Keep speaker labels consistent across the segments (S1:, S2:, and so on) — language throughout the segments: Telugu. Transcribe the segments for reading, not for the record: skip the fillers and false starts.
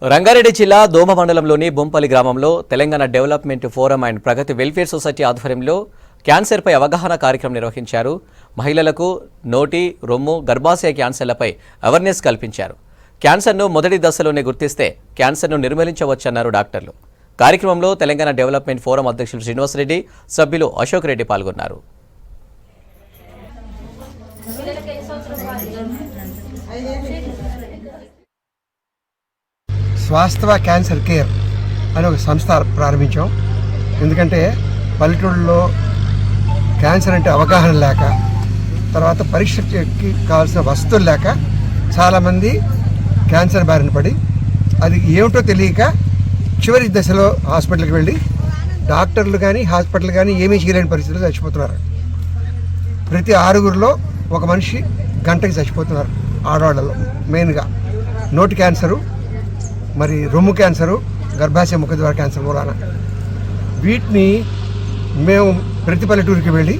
S1: రంగారెడ్డి జిల్లా దోమ మండలంలోని బొంపల్లి గ్రామంలో Telangana development forum and Pragati welfare society ఆధ్వర్యంలో క్యాన్సర్పై అవగాహన కార్యక్రమం నిర్వహించారు. మహిళలకు నోటి, రొమ్ము, గర్భాశయ క్యాన్సర్లపై అవేర్నెస్ కల్పించారు. క్యాన్సర్ను మొదటి దశలోనే గుర్తిస్తే క్యాన్సర్ను నిర్మూలించవచ్చన్నారు డాక్టర్లు. కార్యక్రమంలో తెలంగాణ డెవలప్మెంట్ ఫోరం అధ్యక్షులు శ్రీనివాసరెడ్డి, సభ్యులు అశోక్ రెడ్డి పాల్గొన్నారు.
S2: స్వాస్థ్య క్యాన్సర్ కేర్ అనే ఒక సంస్థ ప్రారంభించాం. ఎందుకంటే పల్లెటూళ్ళలో క్యాన్సర్ అంటే అవగాహన లేక, తర్వాత పరీక్షకి కావాల్సిన వస్తువులు లేక చాలామంది క్యాన్సర్ బారిన పడి అది ఏమిటో తెలియక చివరి దశలో హాస్పిటల్కి వెళ్ళి డాక్టర్లు కానీ హాస్పిటల్ కానీ ఏమీ చేయలేని పరిస్థితుల్లో చచ్చిపోతున్నారు. ప్రతి 6గురిలో ఒక మనిషి గంటకి చచ్చిపోతున్నారు. ఆడవాళ్ళలో మెయిన్గా నోటి క్యాన్సరు, మరి రొమ్ము క్యాన్సరు, గర్భాశయ ముఖద్వార క్యాన్సర్ మూలాన. వీటిని మేము ప్రతి పల్లెటూరికి వెళ్ళి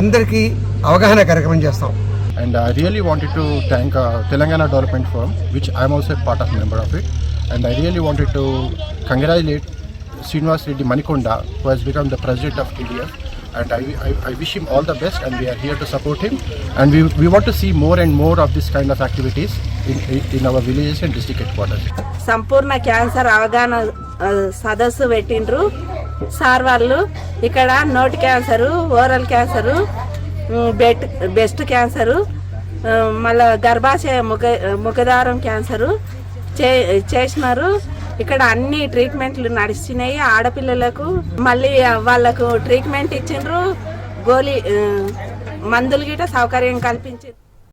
S2: అందరికీ అవగాహన కార్యక్రమం చేస్తాం.
S3: And I really wanted to thank Telangana Development Forum, which I am also a part of member of it. And I really wanted to congratulate Srinivas Reddy Manikonda, who has become the president of TDF. And I wish him all the best, and we are here to support him. And we want to see more and more of this kind of activities in our villages and district headquarters.
S4: Sampoorna cancer అవగాహన సదస్సు పెట్టిండ్రు సార్ వాళ్ళు. ఇక్కడ నోటి cancer, oral cancer, best cancer, మళ్ళీ గర్భాశయ ముఖద్వారం క్యాన్సరు చేసినారు. ఇక్కడ అన్ని ట్రీట్మెంట్లు నడిచినాయి. ఆడపిల్లలకు మళ్ళీ వాళ్ళకు ట్రీట్మెంట్ ఇచ్చిండ్రు, మందులు గిట్ట సౌకర్యం కల్పించారు.